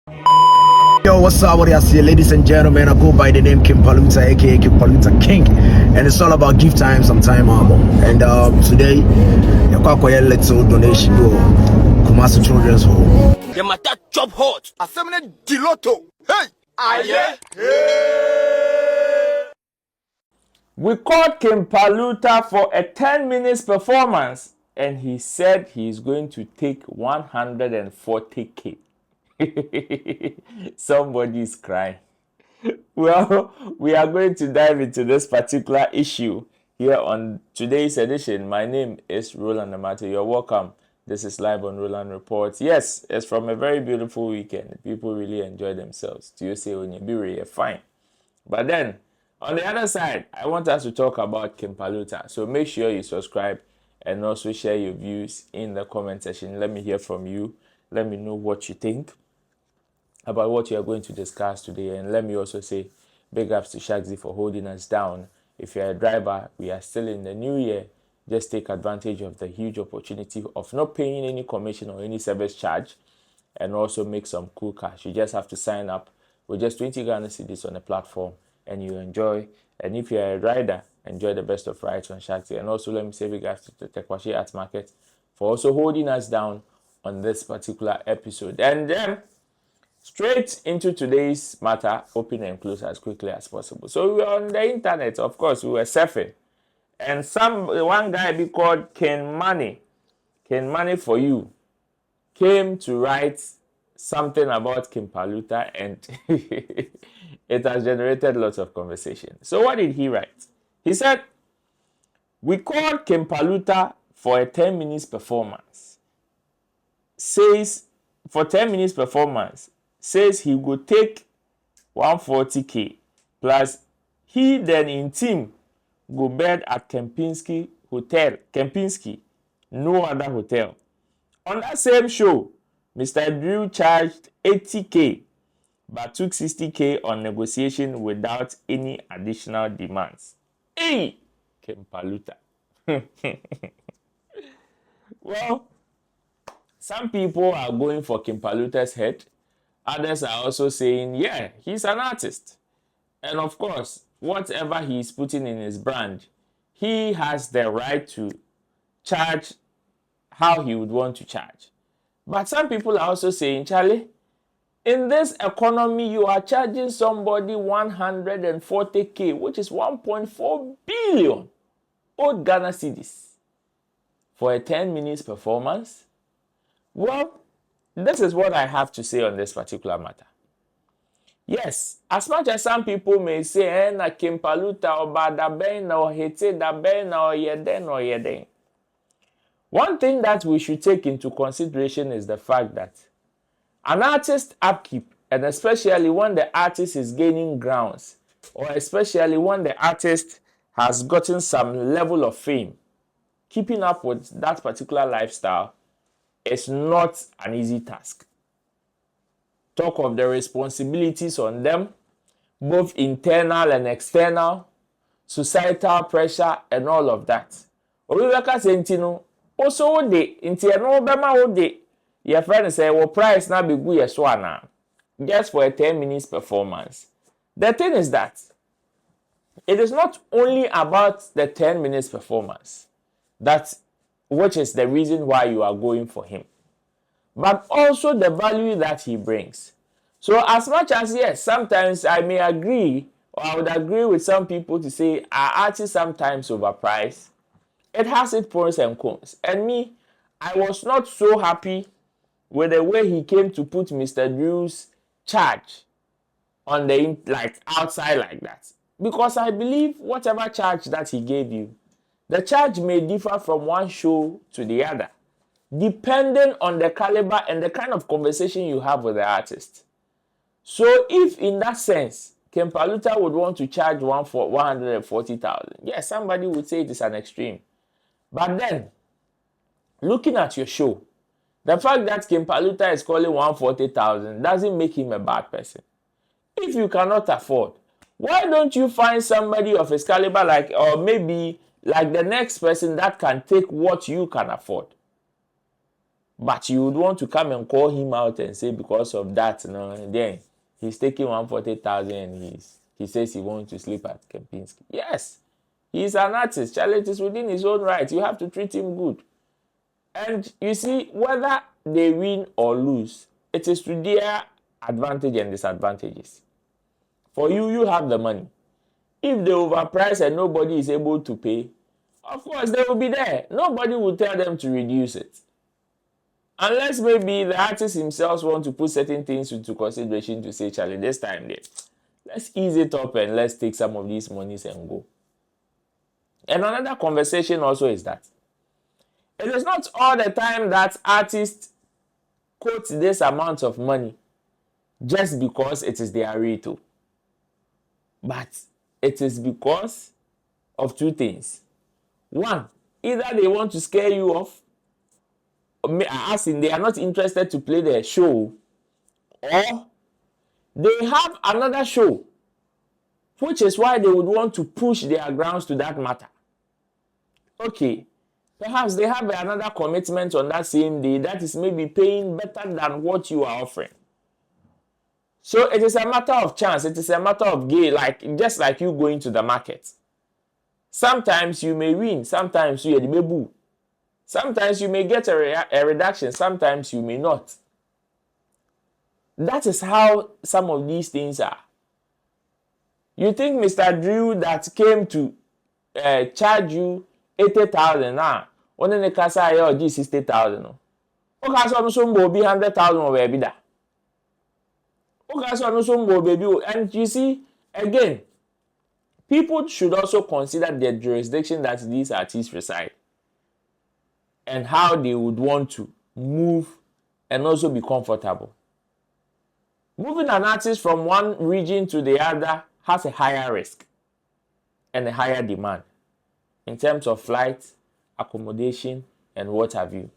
Yo, what's up? What do you say, ladies and gentlemen? I go by the name King Paluta, aka King Paluta King, and it's all about give time, some time album. And today, you're quite little donation to Kumasi Children's Home. The matter chop hot. Assembly Diloto. Hey! Aye. We called King Paluta for a 10 minutes performance and he said he's going to take 140k. Somebody's crying. Well, we are going to dive into this particular issue here on today's edition. My name is Roland Amate. You're welcome. This is live on Roland Reports. Yes, it's from a very beautiful weekend. People really enjoy themselves. Tuesday when you're fine. But then, on the other side, I want us to talk about King Paluta. So make sure you subscribe and also share your views in the comment section. Let me hear from you. Let me know what you think about what you are going to discuss today. And let me also say big ups to Shagzy for holding us down. If you're a driver, we are still in the new year. Just take advantage of the huge opportunity of not paying any commission or any service charge and also make some cool cash. You just have to sign up with just 20 Ghana cedis on the platform and you enjoy. And if you're a rider, enjoy the best of rides on Shagzy. And also let me say big ups to the Tekwashi Arts Market for also holding us down on this particular episode. And then straight into today's matter, open and close as quickly as possible. So we were on the internet, of course, we were surfing. And one guy be called Ken Money for you, came to write something about King Paluta and it has generated lots of conversation. So what did he write? He said, we called King Paluta for a 10 minutes performance. Says he would take 140k plus he then in team go bed at Kempinski hotel. Kempinski, no other hotel. On that same show, Mr. Drew charged 80k but took 60k on negotiation without any additional demands. Hey, King Paluta. Well, some people are going for King Paluta's head. Others are also saying, yeah, he's an artist. And of course, whatever he's putting in his brand, he has the right to charge how he would want to charge. But some people are also saying, Charlie, in this economy, you are charging somebody 140k, which is 1.4 billion old Ghana cedis for a 10 minutes performance. Well, this is what I have to say on this particular matter. Yes, as much as some people may say, na King Paluta or Badaben or Hete Daben or Yeden. One thing that we should take into consideration is the fact that an artist upkeep, and especially when the artist is gaining grounds, or especially when the artist has gotten some level of fame, keeping up with that particular lifestyle is not an easy task. Talk of the responsibilities on them, both internal and external, societal pressure, and all of that. Obiweka sentino, also de, no bema de, your friend say, well, price na be good yeswana, just for a 10 minutes performance. The thing is that it is not only about the 10 minutes performance, which is the reason why you are going for him, but also the value that he brings. So as much as, yes, sometimes I may agree, or I would agree with some people to say our artists sometimes overpriced, it has its pros and cons. And me, I was not so happy with the way he came to put Mr. Drew's charge on the outside like that. Because I believe whatever charge that he gave you, the charge may differ from one show to the other, depending on the caliber and the kind of conversation you have with the artist. So if in that sense, King Paluta would want to charge 140,000, yes, somebody would say it is an extreme. But then, looking at your show, the fact that King Paluta is calling 140,000 doesn't make him a bad person. If you cannot afford, why don't you find somebody of his caliber or maybe like the next person that can take what you can afford? But you would want to come and call him out and say because of that, then he's taking 140,000 and he says he wants to sleep at Kempinski. Yes, he's an artist. Charlotte is within his own right. You have to treat him good. And you see, whether they win or lose, it is to their advantage and disadvantages. For you, you have the money. If they overprice and nobody is able to pay, of course they will be there. Nobody will tell them to reduce it. Unless maybe the artist himself want to put certain things into consideration to say, Charlie, this time there, let's ease it up and let's take some of these monies and go. And another conversation also is that it is not all the time that artists quote this amount of money just because it is their rate. But it is because of two things. One, either they want to scare you off, as in they are not interested to play their show, or they have another show, which is why they would want to push their grounds to that matter. Okay, perhaps they have another commitment on that same day that is maybe paying better than what you are offering. So it is a matter of chance. It is a matter of game, just like you going to the market. Sometimes you may win. Sometimes you may boo. Sometimes you may get a reduction. Sometimes you may not. That is how some of these things are. You think Mr. Drew that came to charge you 80,000 now, when the casa you 60,000. Okay, so some will be 100,000 or baby da. Okay, so some will baby. And you see, again, people should also consider the jurisdiction that these artists reside and how they would want to move and also be comfortable. Moving an artist from one region to the other has a higher risk and a higher demand in terms of flight, accommodation, and what have you.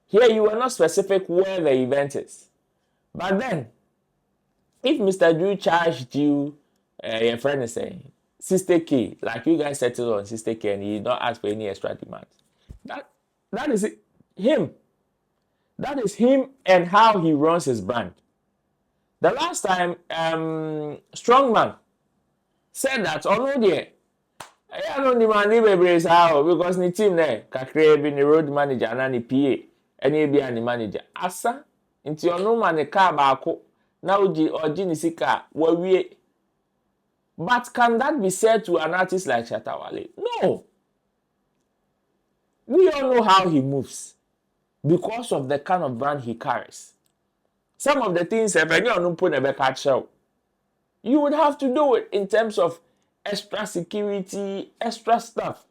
Here, you are not specific where the event is. But then, if Mr. Drew charged you, your friend is saying, 60K, like you guys settled on 60K and he did not ask for any extra demand, that is him. That is him and how he runs his brand. The last time, Strongman said that, I don't demand because the team there can create the road manager and the PA and the manager. Asa, into your no man a car bako, now or Jinisika, where we. But can that be said to an artist like Shatawale? No. We all know how he moves because of the kind of brand he carries. Some of the things you would have to do it in terms of extra security, extra stuff.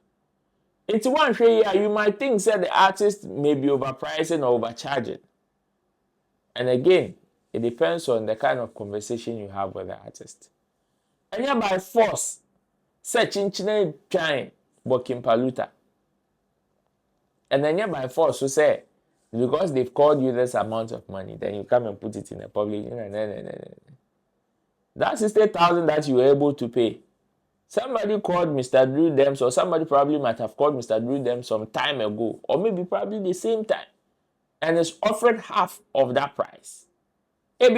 It's one way you might think that the artist may be overpricing or overcharging. And again, it depends on the kind of conversation you have with the artist. And yeah, by force, searching trying King Paluta. And then yeah, by force, you say, because they've called you this amount of money, then you come and put it in a public. That 60,000 that you were able to pay. Somebody called Mr. Drew them, or somebody probably might have called Mr. Drew them some time ago, or maybe probably the same time, and is offered half of that price. Yet,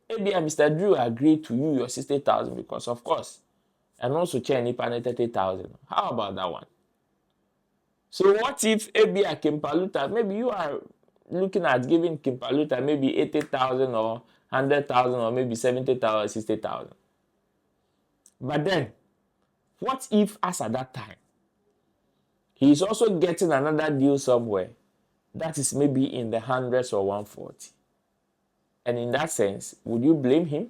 Mr. Drew agreed to you your 60,000 because, of course, and also Chen 30,000. How about that one? So what if Eiiiii King Paluta, maybe you are looking at giving King Paluta maybe 80,000 or 100,000 or maybe 70,000 or 60,000. But then, what if as at that time, he is also getting another deal somewhere that is maybe in the hundreds or 140? And in that sense, would you blame him?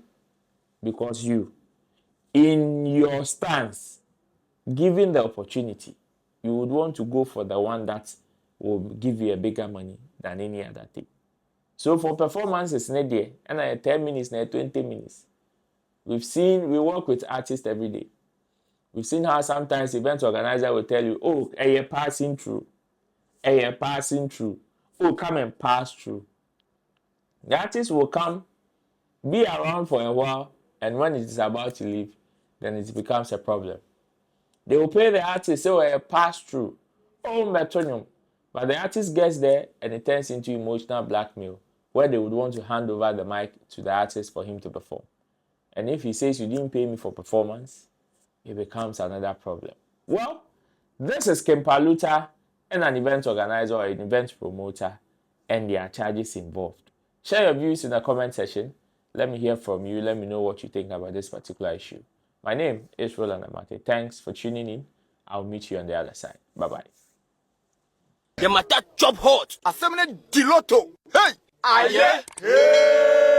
Because you, in your stance, given the opportunity, you would want to go for the one that will give you a bigger money than any other thing. So for performances, and 10 minutes, 20 minutes. We work with artists every day. We've seen how sometimes event organizer will tell you, oh, you're passing through. You're passing through. Oh, come and pass through. The artist will come, be around for a while, and when it is about to leave, then it becomes a problem. They will pay the artist, say, oh, pass through. Oh, metronome. But the artist gets there and it turns into emotional blackmail, where they would want to hand over the mic to the artist for him to perform. And if he says you didn't pay me for performance, it becomes another problem. Well, this is King Paluta and an event organizer or an event promoter, and there are charges involved. Share your views in the comment section. Let me hear from you. Let me know what you think about this particular issue. My name is Roland Amate. Thanks for tuning in. I'll meet you on the other side. Bye-bye. The matter chop hot. Assembly Diloto. Hey! Aye.